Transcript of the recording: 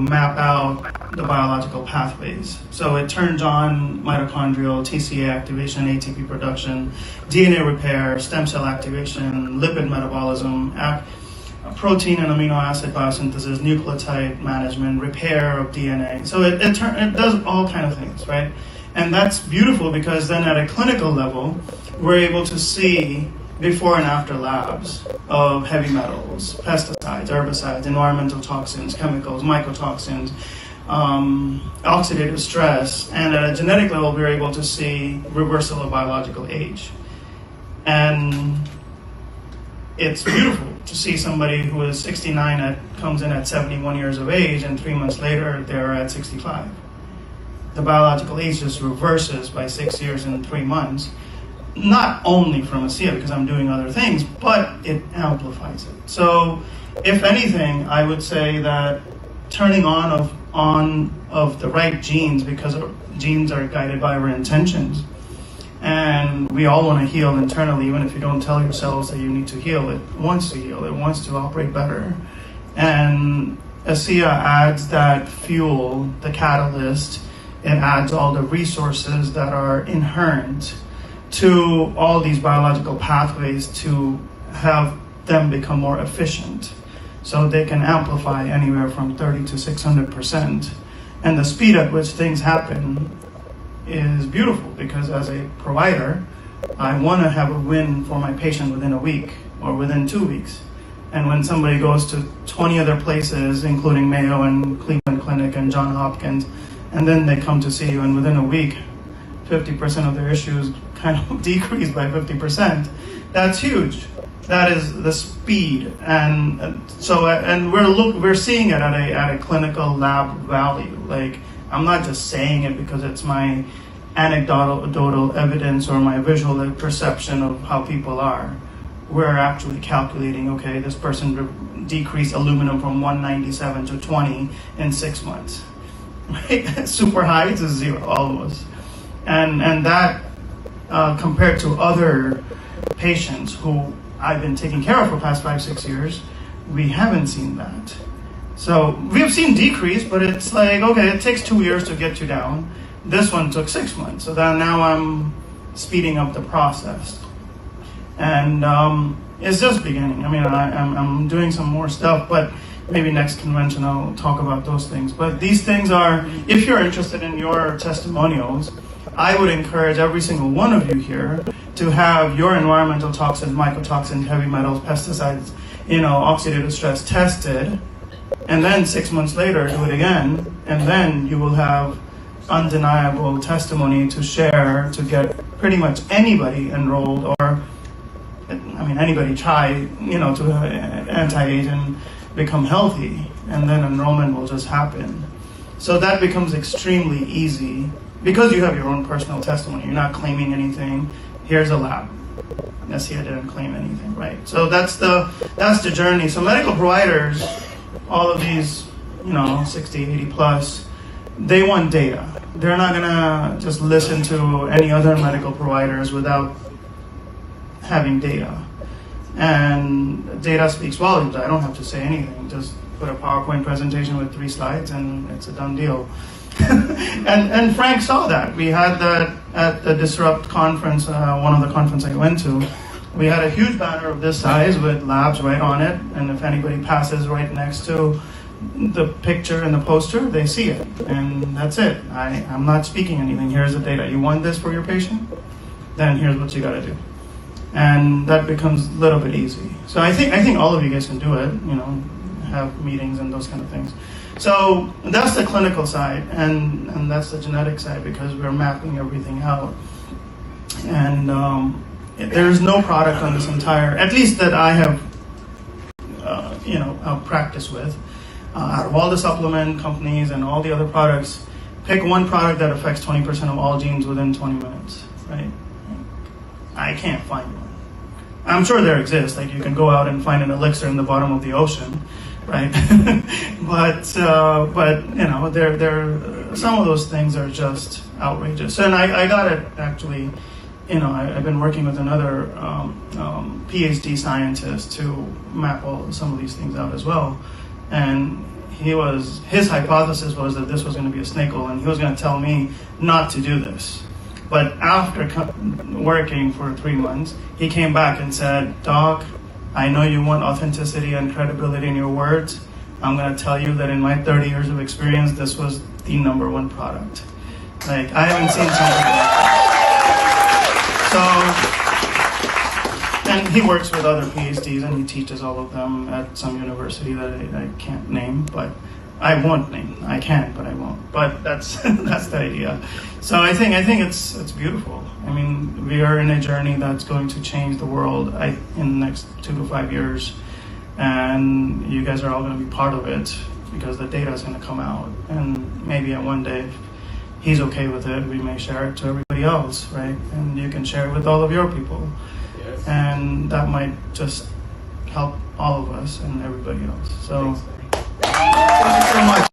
map out the biological pathways. So it turns on mitochondrial TCA activation, ATP production, DNA repair, stem cell activation, lipid metabolism, protein and amino acid biosynthesis, nucleotide management, repair of DNA. So it does all kind of things, right? And that's beautiful because then at a clinical level, we're able to see before and after labs of heavy metals, pesticides, herbicides, environmental toxins, chemicals, mycotoxins, oxidative stress, and at a genetic level, we're able to see reversal of biological age. And it's beautiful to see somebody who is 69 comes in at 71 years of age, and 3 months later, they're at 65. The biological age just reverses by 6 years and 3 months. Not only from ASEA, because I'm doing other things, but it amplifies it. So, if anything, I would say that turning on of the right genes, because genes are guided by our intentions, and we all want to heal internally, even if you don't tell yourselves that you need to heal. It wants to heal. It wants to operate better. And ASEA adds that fuel, the catalyst. It adds all the resources that are inherent to all these biological pathways to have them become more efficient. So they can amplify anywhere from 30 to 600%. And the speed at which things happen is beautiful, because as a provider, I want to have a win for my patient within a week or within 2 weeks. And when somebody goes to 20 other places, including Mayo and Cleveland Clinic and Johns Hopkins, and then they come to see you, and within a week, 50% of their issues kind of decrease by 50%. That's huge. That is the speed, and we're seeing it at a clinical lab value. Like, I'm not just saying it because it's my anecdotal evidence or my visual perception of how people are. We're actually calculating, okay, this person decreased aluminum from 197 to 20 in 6 months. Right? Super high to zero, almost. And that, compared to other patients who I've been taking care of for the past 5-6 years, we haven't seen that. So we have seen decrease, but it's like, okay, it takes 2 years to get you down. This one took 6 months. So then now I'm speeding up the process. And it's just beginning. I mean, I'm doing some more stuff, but maybe next convention I'll talk about those things. But these things are, if you're interested in your testimonials, I would encourage every single one of you here to have your environmental toxins, mycotoxins, heavy metals, pesticides, oxidative stress tested, and then 6 months later do it again, and then you will have undeniable testimony to share to get pretty much anybody enrolled, or anybody try, to anti-age and become healthy, and then enrollment will just happen. So that becomes extremely easy because you have your own personal testimony. You're not claiming anything. Here's a lab. ASEA didn't claim anything, right? So that's the journey. So medical providers, all of these, 60, 80 plus, they want data. They're not gonna just listen to any other medical providers without having data. And data speaks volumes. I don't have to say anything. Just put a PowerPoint presentation with 3 slides and it's a done deal. and Frank saw that. We had that at the Disrupt conference, one of the conferences I went to. We had a huge banner of this size with labs right on it, and if anybody passes right next to the picture and the poster, they see it, and that's it. I'm not speaking anything. Here's the data. You want this for your patient? Then here's what you got to do. And that becomes a little bit easy. So I think all of you guys can do it, have meetings and those kind of things. So that's the clinical side, and that's the genetic side, because we're mapping everything out. And there's no product on this entire, at least that I have, practice with. Out of all the supplement companies and all the other products, pick one product that affects 20% of all genes within 20 minutes, right? I can't find one. I'm sure there exists, like you can go out and find an elixir in the bottom of the ocean, right? but some of those things are just outrageous. And I got it actually, I've been working with another PhD scientist to map some of these things out as well. And his hypothesis was that this was going to be a snake oil, and he was going to tell me not to do this. But after working for 3 months, he came back and said, Doc, I know you want authenticity and credibility in your words. I'm going to tell you that in my 30 years of experience, this was the #1 product. Like, I haven't seen something like that. So, and he works with other PhDs, and he teaches all of them at some university that I can't name, but I won't name. I can, but I won't. But that's that's the idea. So I think it's beautiful. I mean, we are in a journey that's going to change the world in the next 2 to 5 years, and you guys are all going to be part of it because the data is going to come out, and maybe one day, if he's okay with it, we may share it to everybody else, right? And you can share it with all of your people, yes. And that might just help all of us and everybody else. So. Thank you so much.